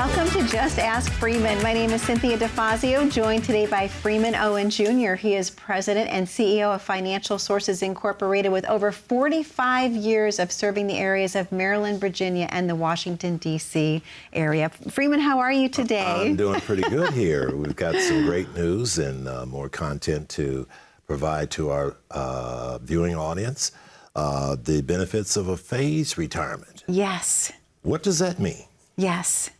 Welcome to Just Ask Freeman. My name is Cynthia DeFazio, joined today by Freeman Owen Jr. He is president and CEO of Financial Sources Incorporated with over 45 years of serving the areas of Maryland, Virginia, and the Washington, D.C. area. Freeman, how are you today? I'm doing pretty good here. We've got some great news and more content to provide to our viewing audience. The benefits of a phased retirement. Yes. What does that mean? Yes.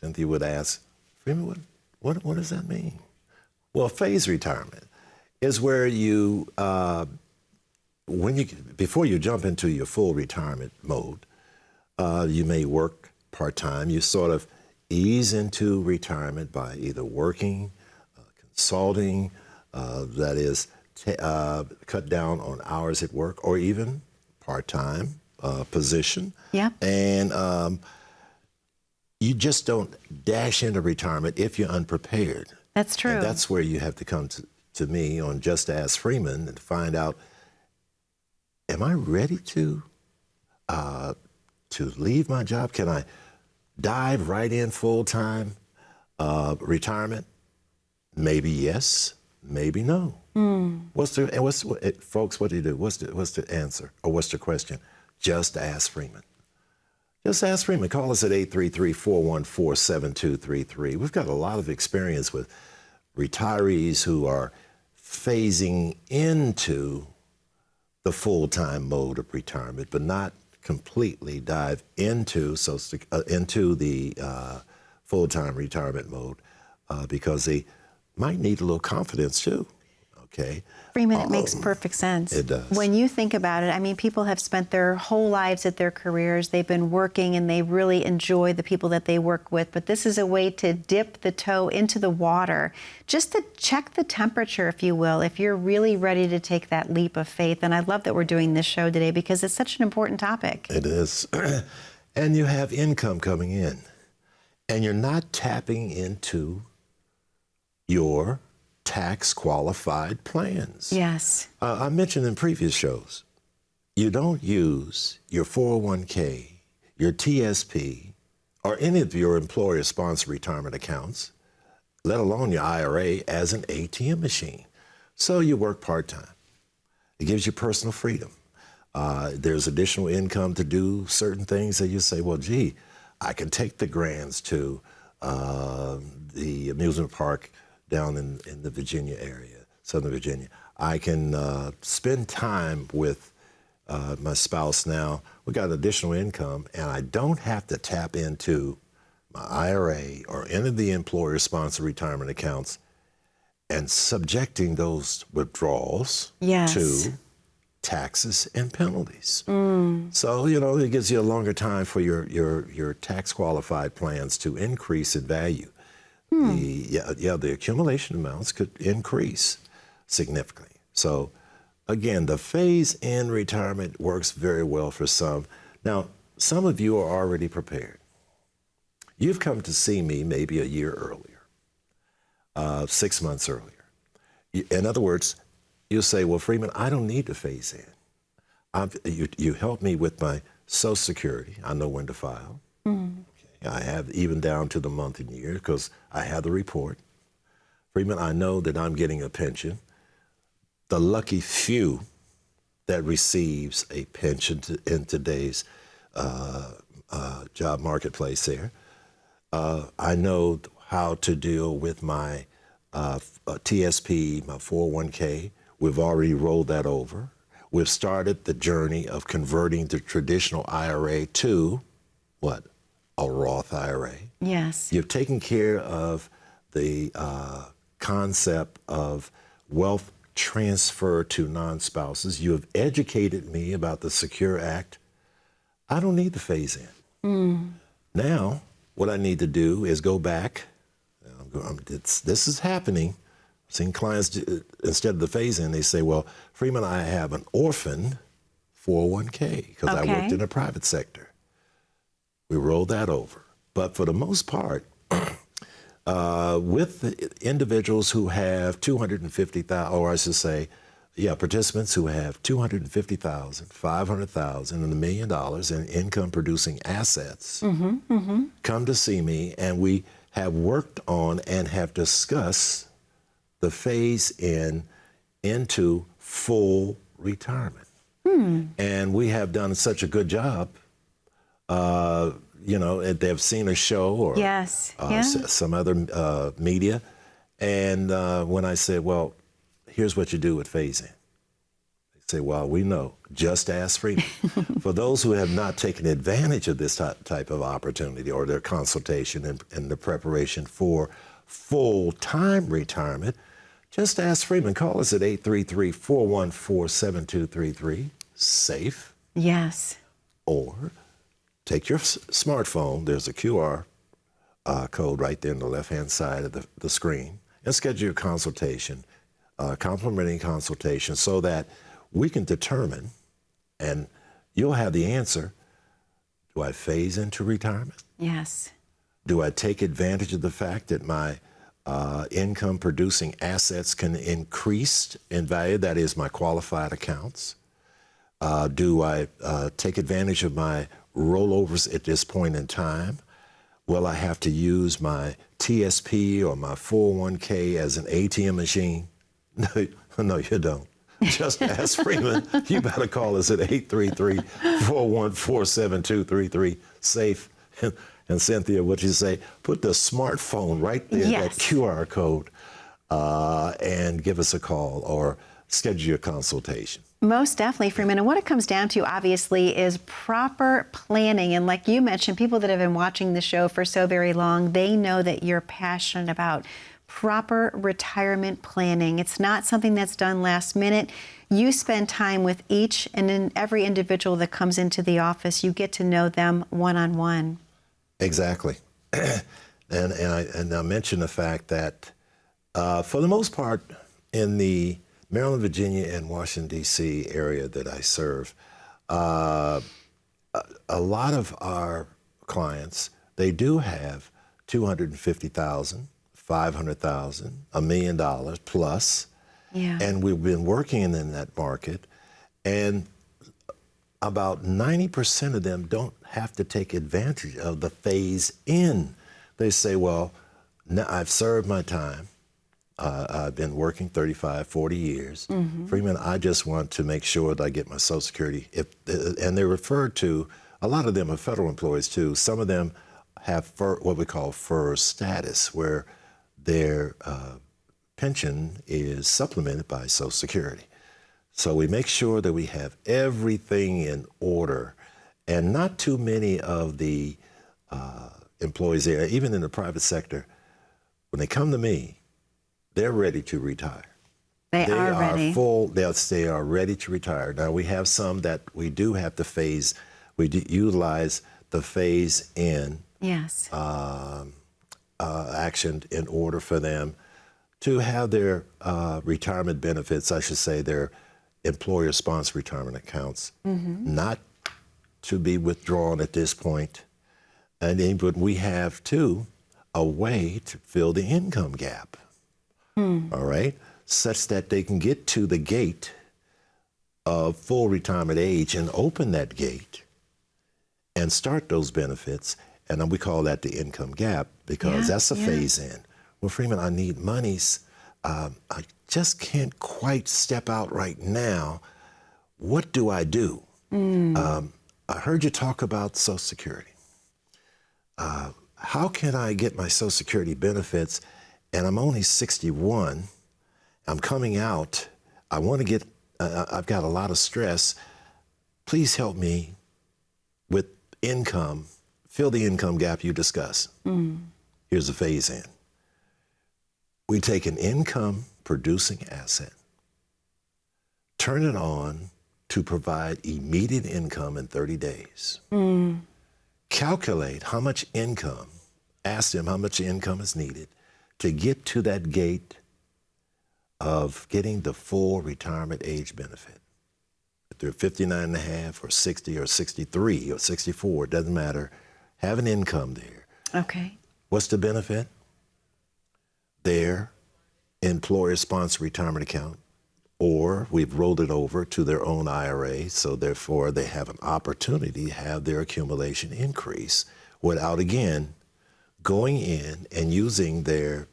Cynthia would ask, Freeman, what does that mean? Well, phased retirement is where you, before you jump into your full retirement mode, you may work part-time. You sort of ease into retirement by either working, consulting, that is, cut down on hours at work, or even part-time position. Yeah. And you just don't dash into retirement if you're unprepared. That's true. And that's where you have to come to me on Just Ask Freeman and find out, am I ready to leave my job? Can I dive right in full-time retirement? Maybe yes, maybe no. Folks, what do you do? What's the answer, or what's the question? Just Ask Freeman. Just Ask Freeman. Call us at 833-414-7233. We've got a lot of experience with retirees who are phasing into the full-time mode of retirement, but not completely dive into the full-time retirement mode because they might need a little confidence too. Okay. Freeman, it makes perfect sense. It does. When you think about it, I mean, people have spent their whole lives at their careers. They've been working and they really enjoy the people that they work with. But this is a way to dip the toe into the water, just to check the temperature, if you will, if you're really ready to take that leap of faith. And I love that we're doing this show today because it's such an important topic. It is. And you have income coming in. And you're not tapping into your tax-qualified plans. Yes. I mentioned in previous shows, you don't use your 401k, your TSP, or any of your employer-sponsored retirement accounts, let alone your IRA, as an ATM machine. So you work part-time. It gives you personal freedom. There's additional income to do certain things that you say, well, gee, I can take the grands to the amusement park down in the Virginia area, Southern Virginia. I can spend time with my spouse now. We got additional income, and I don't have to tap into my IRA or any of the employer-sponsored retirement accounts and subjecting those withdrawals to taxes and penalties. So, it gives you a longer time for your tax-qualified plans to increase in value. The accumulation amounts could increase significantly. So, again, the phase-in retirement works very well for some. Now, some of you are already prepared. You've come to see me maybe a year earlier, 6 months earlier. In other words, you'll say, well, Freeman, I don't need to phase in. You help me with my Social Security. I know when to file. I have even down to the month and year because I have the report. Freeman, I know that I'm getting a pension. The lucky few that receives a pension in today's job marketplace there. I know how to deal with my TSP, my 401k. We've already rolled that over. We've started the journey of converting the traditional IRA to what? A Roth IRA. Yes. You've taken care of the concept of wealth transfer to non-spouses. You have educated me about the Secure Act. I don't need to phase in. Now, what I need to do is go back. This is happening. I've seen clients, instead of the phase in, they say, well, Freeman, I have an orphan 401k because I worked in the private sector. We roll that over. But for the most part, with the individuals who have $250,000, or I should say, participants who have $250,000, $500,000, and $1 million in income-producing assets come to see me, and we have worked on and have discussed the phase into full retirement. And we have done such a good job. They've seen a show or some other media. And when I said, well, here's what you do with phase in. They say, well, we know, just ask Freeman. For those who have not taken advantage of this type of opportunity or their consultation and the preparation for full-time retirement, just ask Freeman. Call us at 833-414-7233, SAFE. Yes. Or take your smartphone. There's a QR code right there on the left-hand side of the screen, and schedule your consultation, complimentary consultation, so that we can determine, and you'll have the answer, do I phase into retirement? Yes. Do I take advantage of the fact that my income-producing assets can increase in value, that is my qualified accounts? Do I take advantage of my rollovers at this point in time? Will I have to use my TSP or my 401k as an ATM machine? No, you don't. Just ask Freeman. You better call us at 833-414-7233, SAFE. And Cynthia, what you say, put the smartphone right there, that QR code, and give us a call or schedule your consultation. Most definitely, Freeman. And what it comes down to, obviously, is proper planning. And like you mentioned, people that have been watching the show for so very long, they know that you're passionate about proper retirement planning. It's not something that's done last minute. You spend time with each and in every individual that comes into the office. You get to know them one-on-one. Exactly. And I mentioned the fact that for the most part in the Maryland, Virginia, and Washington, D.C. area that I serve, a lot of our clients, they do have $250,000, $500,000, $1 million plus. Yeah. And we've been working in that market, and about 90% of them don't have to take advantage of the phase in. They say, well, now I've served my time. I've been working 35, 40 years. Freeman, I just want to make sure that I get my Social Security. And they're referred to, a lot of them are federal employees too. Some of them have what we call FER status, where their pension is supplemented by Social Security. So we make sure that we have everything in order, and not too many of the employees there, even in the private sector, when they come to me, they're ready to retire. They are ready. They are ready to retire. Now we have some that we do have to phase. We utilize the phase in action in order for them to have their retirement benefits, I should say, their employer-sponsored retirement accounts, not to be withdrawn at this point. And then, but we have, too, a way to fill the income gap, all right, such that they can get to the gate of full retirement age and open that gate and start those benefits. And then we call that the income gap, because that's a phase in. Well, Freeman, I need monies. I just can't quite step out right now. What do I do? I heard you talk about Social Security. How can I get my Social Security benefits? And I'm only 61. I'm coming out. I want to get, I've got a lot of stress. Please help me with income, fill the income gap you discussed. Here's a phase in. We take an income-producing asset, turn it on to provide immediate income in 30 days. Calculate how much income, ask them how much income is needed to get to that gate of getting the full retirement age benefit. If they're 59 and a half or 60 or 63 or 64, it doesn't matter. Have an income there. Okay. What's the benefit? Their employer-sponsored retirement account or we've rolled it over to their own IRA, so therefore they have an opportunity to have their accumulation increase without, again, going in and using their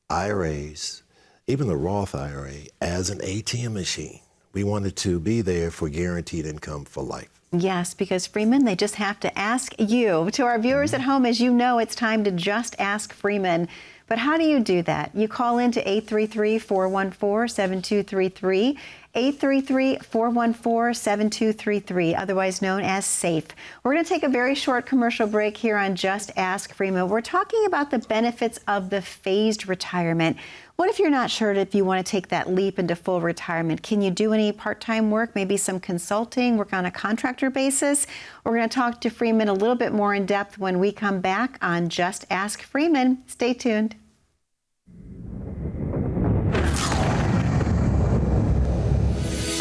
IRAs, even the Roth IRA, as an ATM machine. We wanted to be there for guaranteed income for life. Yes, because Freeman, they just have to ask you. To our viewers at home, as you know, it's time to just ask Freeman. But how do you do that? You call in to 833-414-7233, 833-414-7233, otherwise known as SAFE. We're going to take a very short commercial break here on Just Ask Freeman. We're talking about the benefits of the phased retirement. What if you're not sure if you want to take that leap into full retirement? Can you do any part-time work, maybe some consulting, work on a contractor basis? We're going to talk to Freeman a little bit more in depth when we come back on Just Ask Freeman. Stay tuned.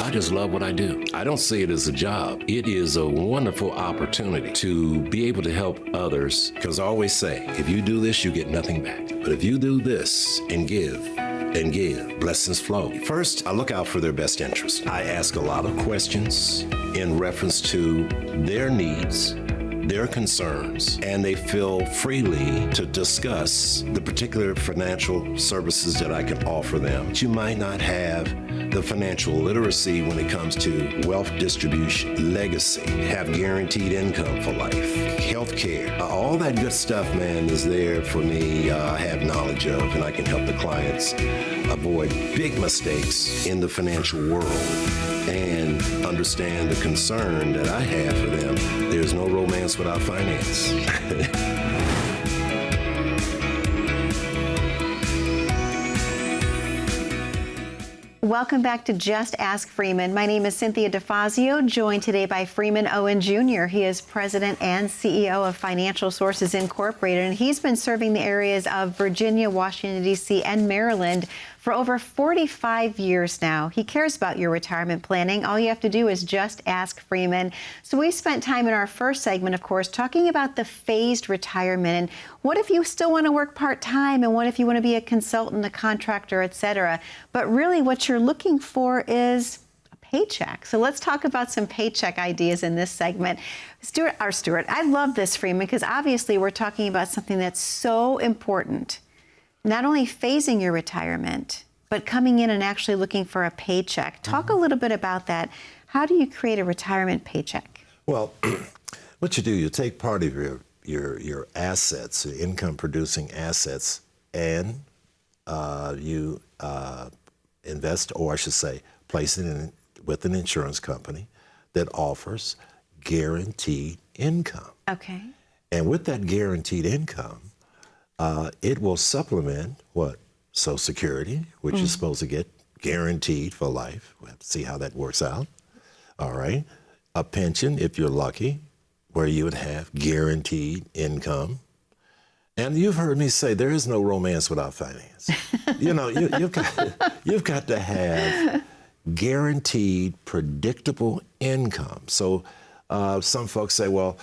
I just love what I do. I don't see it as a job. It is a wonderful opportunity to be able to help others. Because I always say, if you do this, you get nothing back. But if you do this and give, blessings flow. First, I look out for their best interest. I ask a lot of questions in reference to their needs, their concerns, and they feel freely to discuss the particular financial services that I can offer them. But you might not have the financial literacy when it comes to wealth distribution, legacy, have guaranteed income for life, healthcare, all that good stuff, man, is there for me. I have knowledge of, and I can help the clients avoid big mistakes in the financial world and understand the concern that I have for them. There's no romance without finance. Welcome back to Just Ask Freeman. My name is Cynthia DeFazio, joined today by Freeman Owen Jr. He is president and CEO of Financial Sources Incorporated, and he's been serving the areas of Virginia, Washington, D.C., and Maryland for over 45 years now. He cares about your retirement planning. All you have to do is just ask Freeman. So we spent time in our first segment, of course, talking about the phased retirement and what if you still want to work part-time and what if you want to be a consultant, a contractor, et cetera. But really what you're looking for is a paycheck. So let's talk about some paycheck ideas in this segment. Stuart, I love this, Freeman, because obviously we're talking about something that's so important. Not only phasing your retirement, but coming in and actually looking for a paycheck. Talk a little bit about that. How do you create a retirement paycheck? Well, what you do, you take part of your assets, your income-producing assets, and you invest, or I should say, place it in with an insurance company that offers guaranteed income. Okay. And with that guaranteed income, it will supplement what? Social Security, which is supposed to get guaranteed for life. We'll have to see how that works out. All right. A pension, if you're lucky, where you would have guaranteed income. And you've heard me say there is no romance without finance. You know, you've got to have guaranteed, predictable income. So some folks say, well,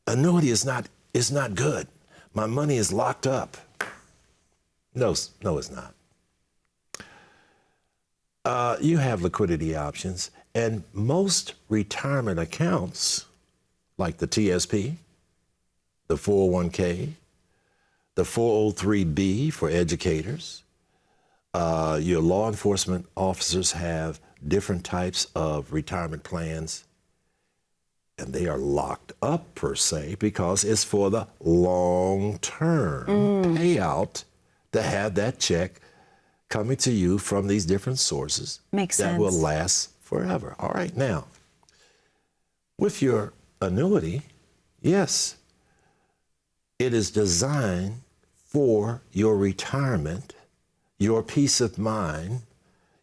annuity is not good. My money is locked up. No, it's not. You have liquidity options, and most retirement accounts, like the TSP, the 401k, the 403b for educators, your law enforcement officers have different types of retirement plans, and they are locked up per se because it's for the long-term payout to have that check coming to you from these different sources. Makes sense. That will last forever. All right, now, with your annuity, yes, it is designed for your retirement, your peace of mind,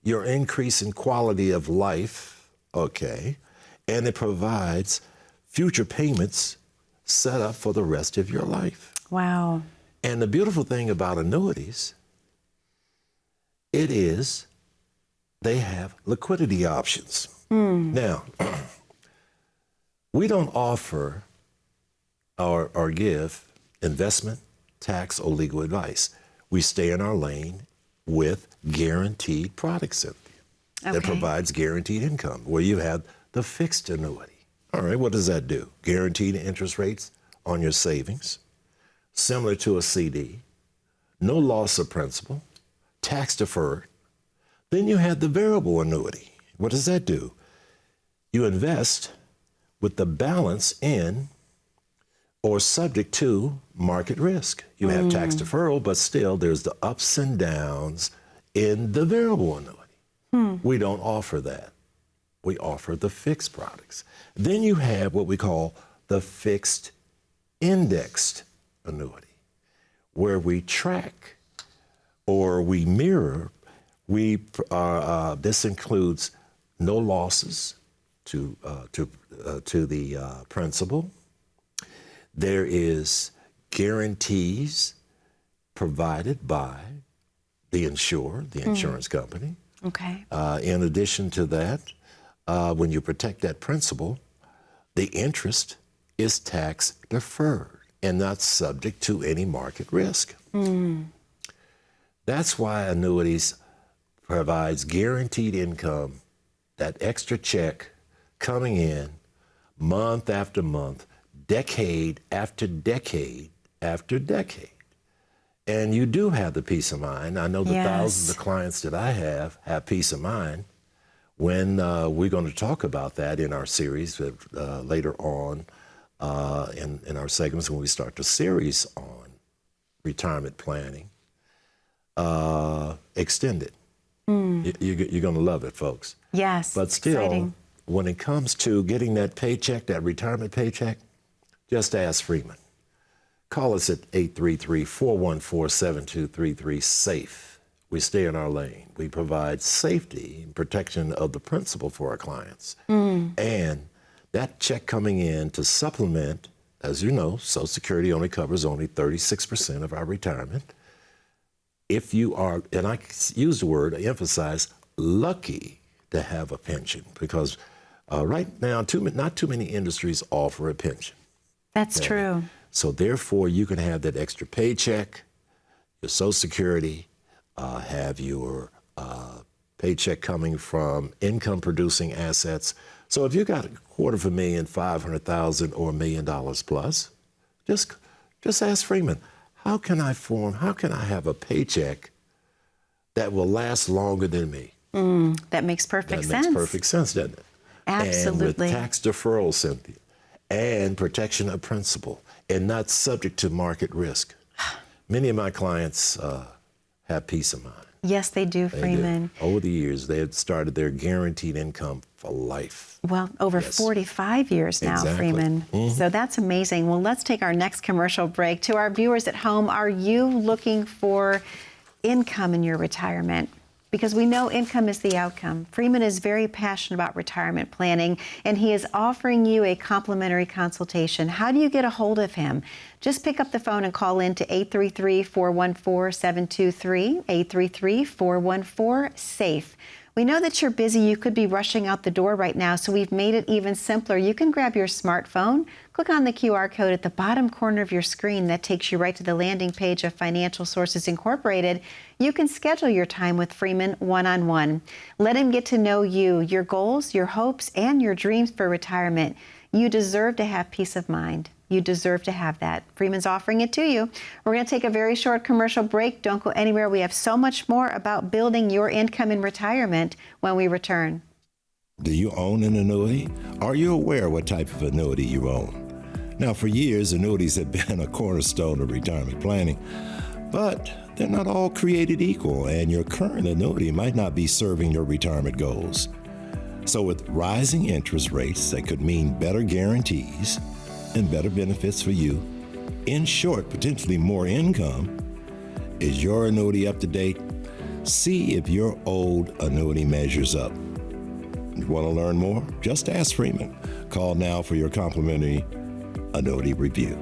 your increase in quality of life, okay, and it provides future payments set up for the rest of your life. Wow. And the beautiful thing about annuities, it is they have liquidity options. Now, we don't offer or give investment, tax, or legal advice. We stay in our lane with guaranteed products, Cynthia, that provides guaranteed income, where you have the fixed annuity. All right, what does that do? Guaranteed interest rates on your savings, similar to a CD, no loss of principal, tax deferred. Then you have the variable annuity. What does that do? You invest with the balance in or subject to market risk. You have tax deferral, but still there's the ups and downs in the variable annuity. We don't offer that. We offer the fixed products. Then you have what we call the fixed indexed annuity, where we track or we mirror. This includes no losses to the principal. There is guarantees provided by the insurer, the insurance company. Okay. In addition to that, when you protect that principal, the interest is tax deferred and not subject to any market risk. That's why annuities provides guaranteed income, that extra check coming in month after month, decade after decade after decade. And you do have the peace of mind. I know the thousands of clients that I have peace of mind when we're going to talk about that in our series later on in our segments when we start the series on retirement planning. Extended. You're going to love it, folks. Yes. But still, exciting. When it comes to getting that paycheck, that retirement paycheck, just ask Freeman. Call us at 833-414-7233, SAFE. We stay in our lane. We provide safety and protection of the principal for our clients. And that check coming in to supplement, as you know, Social Security only covers only 36% of our retirement. If you are, and I use the word, I emphasize, lucky to have a pension, because right now, not too many industries offer a pension. That's true. So therefore, you can have that extra paycheck, your Social Security, have your paycheck coming from income-producing assets. So if you got $250,000, $500,000, or $1 million plus, just ask Freeman, how can I have a paycheck that will last longer than me? That makes perfect sense. That makes perfect sense, doesn't it? Absolutely. And with tax deferral, Cynthia, and protection of principal, and not subject to market risk. Many of my clients have peace of mind. Yes, they do, Freeman. Over the years, they have started their guaranteed income for life. Well, over 45 years now, Freeman. So that's amazing. Well, let's take our next commercial break. To our viewers at home, are you looking for income in your retirement? Because we know income is the outcome. Freeman is very passionate about retirement planning, and he is offering you a complimentary consultation. How do you get a hold of him? Just pick up the phone and call in to 833-414-7233, 833-414-SAFE. We know that you're busy. You could be rushing out the door right now, so we've made it even simpler. You can grab your smartphone, click on the QR code at the bottom corner of your screen that takes you right to the landing page of Financial Sources Incorporated. You can schedule your time with Freeman one-on-one. Let him get to know you, your goals, your hopes, and your dreams for retirement. You deserve to have peace of mind. You deserve to have that. Freeman's offering it to you. We're going to take a very short commercial break. Don't go anywhere. We have so much more about building your income in retirement when we return. Do you own an annuity? Are you aware what type of annuity you own? Now, for years, annuities have been a cornerstone of retirement planning, but they're not all created equal, and your current annuity might not be serving your retirement goals. So with rising interest rates, that could mean better guarantees and better benefits for you. In short, potentially more income. Is your annuity up to date? See if your old annuity measures up. You want to learn more? Just ask Freeman. Call now for your complimentary annuity review.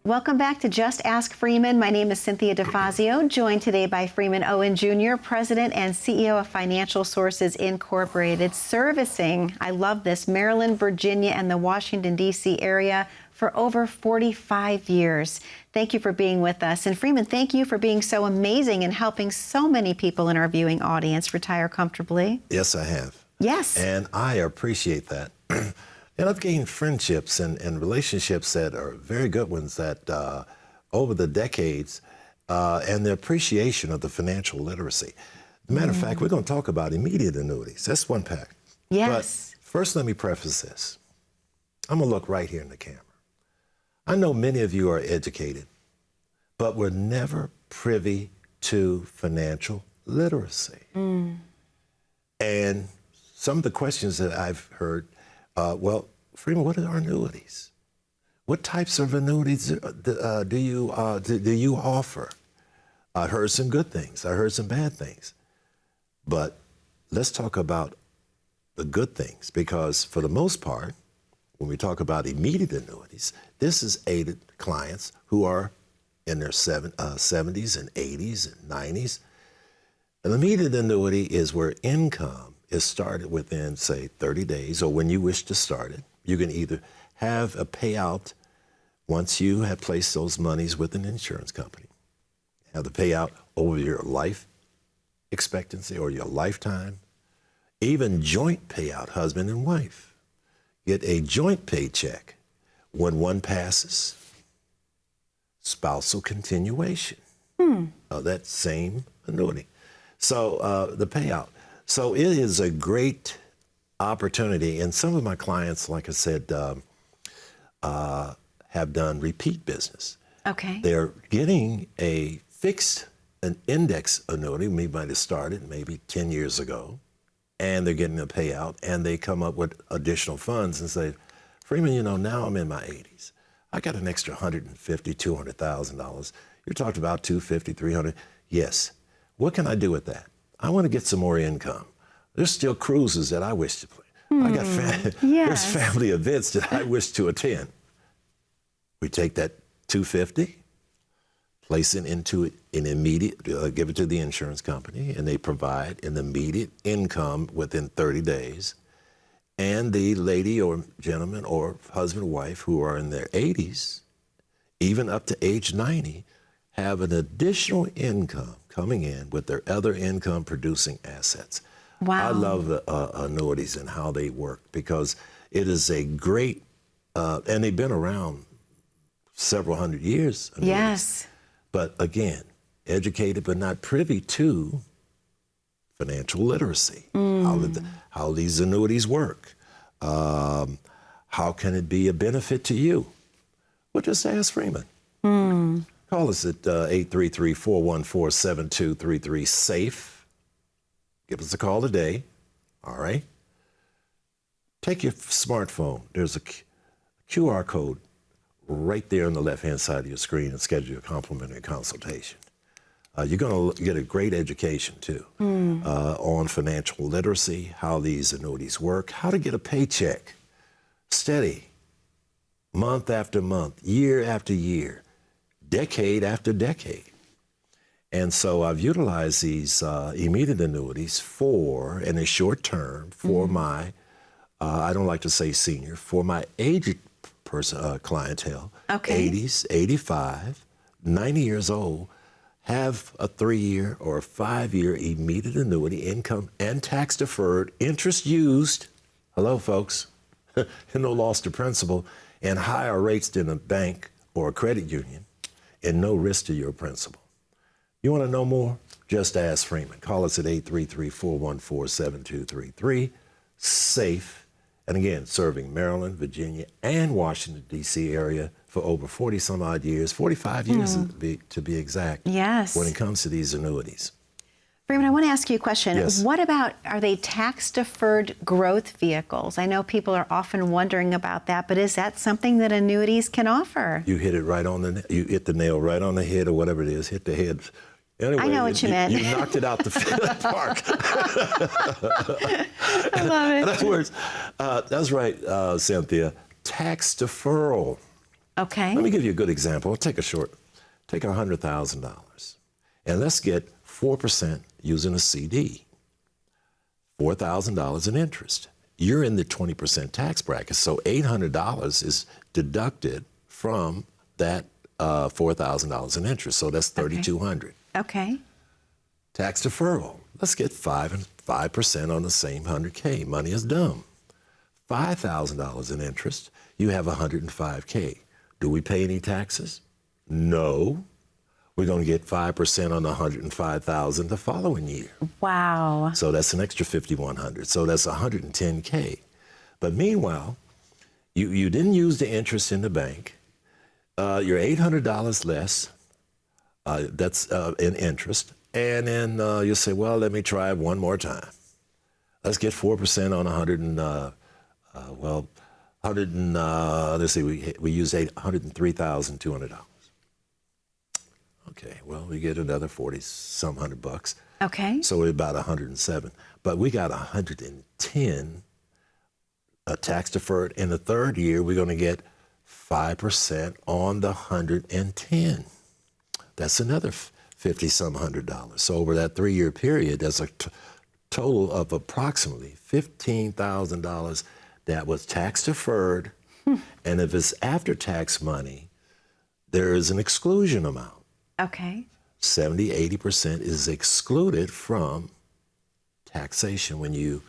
Welcome back to Just Ask Freeman. My name is Cynthia DeFazio, joined today by Freeman Owen Jr., President and CEO of Financial Sources Incorporated, servicing, I love this, Maryland, Virginia, and the Washington, D.C. area for over 45 years. Thank you for being with us. And Freeman, thank you for being so amazing and helping so many people in our viewing audience retire comfortably. Yes, I have. Yes. And I appreciate that. And I've gained friendships and relationships that are very good ones that over the decades, and the appreciation of the financial literacy. As a matter of fact, we're going to talk about immediate annuities. That's one pack. Yes. But first, let me preface this. I'm going to look right here in the camera. I know many of you are educated, but were never privy to financial literacy. And some of the questions that I've heard, well, Freeman, what are annuities? What types of annuities do you offer? I heard some good things. I heard some bad things. But let's talk about the good things, because for the most part, when we talk about immediate annuities, this is aided clients who are in their 70s and 80s and 90s. An immediate annuity is where income is started within, say, 30 days, or when you wish to start it. You can either have a payout once you have placed those monies with an insurance company, have the payout over your life expectancy or your lifetime, even joint payout, husband and wife. Get a joint paycheck when one passes, spousal continuation, that same annuity. So the payout. So it is a great opportunity. And some of my clients, like I said, have done repeat business. Okay. They're getting a fixed, an index annuity. We might have started maybe 10 years ago, and they're getting a payout, and they come up with additional funds and say, Freeman, you know, now I'm in my 80s. I got an extra $150,000, $200,000. You're talking about $250,000, $300,000. Yes. What can I do with that? I want to get some more income. There's still cruises that I wish to play. I got there's family events that I wish to attend. We take that $250,000, place it into an immediate, give it to the insurance company, and they provide an immediate income within 30 days. And the lady or gentleman or husband or wife who are in their 80s, even up to age 90, have an additional income coming in with their other income producing assets. Wow. I love annuities and how they work, because it is a great, and they've been around several hundred years. Annuities. Yes. But again, educated but not privy to financial literacy, how these annuities work. How can it be a benefit to you? Well, just ask Freeman. Call us at 833-414-7233, SAFE. Give us a call today, all right? Take your smartphone. There's a QR code right there on the left-hand side of your screen and schedule your complimentary consultation. You're going to get a great education, too, on financial literacy, how these annuities work, how to get a paycheck steady, month after month, year after year, decade after decade. And so I've utilized these immediate annuities for, in a short term, for my, I don't like to say senior, for my aged clientele, Okay. 80s, 85, 90 years old, have a 3-year or a 5-year immediate annuity, income and tax deferred, interest used, hello folks, no loss to principal, and higher rates than a bank or a credit union, and no risk to your principal. You want to know more? Just ask Freeman. Call us at 833-414-7233, SAFE. And again, serving Maryland, Virginia, and Washington, D.C. area for over 40-some-odd years, 45 years to be exact, Yes. when it comes to these annuities. Freeman, I want to ask you a question. Yes. What about, are they tax-deferred growth vehicles? I know people are often wondering about that, but is that something that annuities can offer? You hit it right on you hit the nail right on the head, or whatever it is, hit the head. Anyway, I know what you meant. You knocked it out the park. I love it. In other words, that's right, Cynthia, tax deferral. Okay. Let me give you a good example. Take $100,000, and let's get 4% using a CD, $4,000 in interest. You're in the 20% tax bracket, so $800 is deducted from that $4,000 in interest. So that's $3,200. Okay. Tax deferral. Let's get 5% on the same 100K. Money is dumb. $5,000 in interest, you have $105K. Do we pay any taxes? No. We're going to get 5% on the $105,000 the following year. Wow. So that's an extra $5,100. So that's $110K. But meanwhile, you didn't use the interest in the bank. You're $800 less. That's in interest. And then you'll say, well, let me try one more time. Let's get 4% on let's see, we use $103,200. Okay, well, we get another 40-some hundred bucks. Okay. So we're about 107. But we got 110 tax deferred. In the third year, we're going to get 5% on the 110. That's another $50-some $100. So over that 3-year period, there's a total of approximately $15,000 that was tax deferred. And if it's after tax money, there is an exclusion amount. Okay. 70-80% is excluded from taxation when you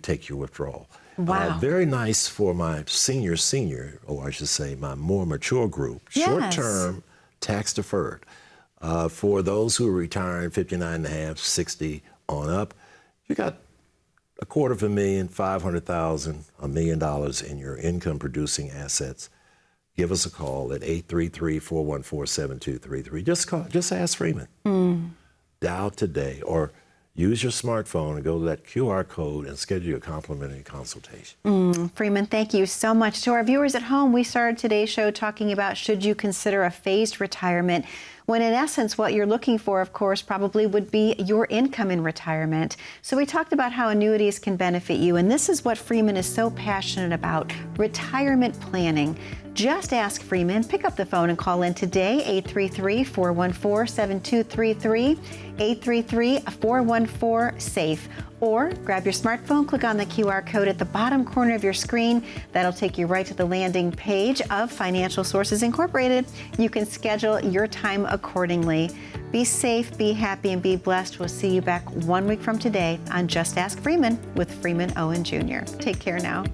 take your withdrawal. Wow. Very nice for my senior, or I should say my more mature group. Yes. Short-term tax deferred. For those who are retiring 59 and a half, 60 on up, you got $250,000, $500,000, $1 million in your income-producing assets. Give us a call at 833-414-7233. Just ask Freeman. Dial today or use your smartphone and go to that QR code and schedule a complimentary consultation. Freeman, thank you so much. To our viewers at home, we started today's show talking about should you consider a phased retirement, when in essence what you're looking for, of course, probably would be your income in retirement. So we talked about how annuities can benefit you, and this is what Freeman is so passionate about, retirement planning. Just ask Freeman. Pick up the phone and call in today, 833-414-7233, 833-414-SAFE. Or grab your smartphone, click on the QR code at the bottom corner of your screen. That'll take you right to the landing page of Financial Sources Incorporated. You can schedule your time accordingly. Be safe, be happy, and be blessed. We'll see you back 1 week from today on Just Ask Freeman with Freeman Owen Jr. Take care now.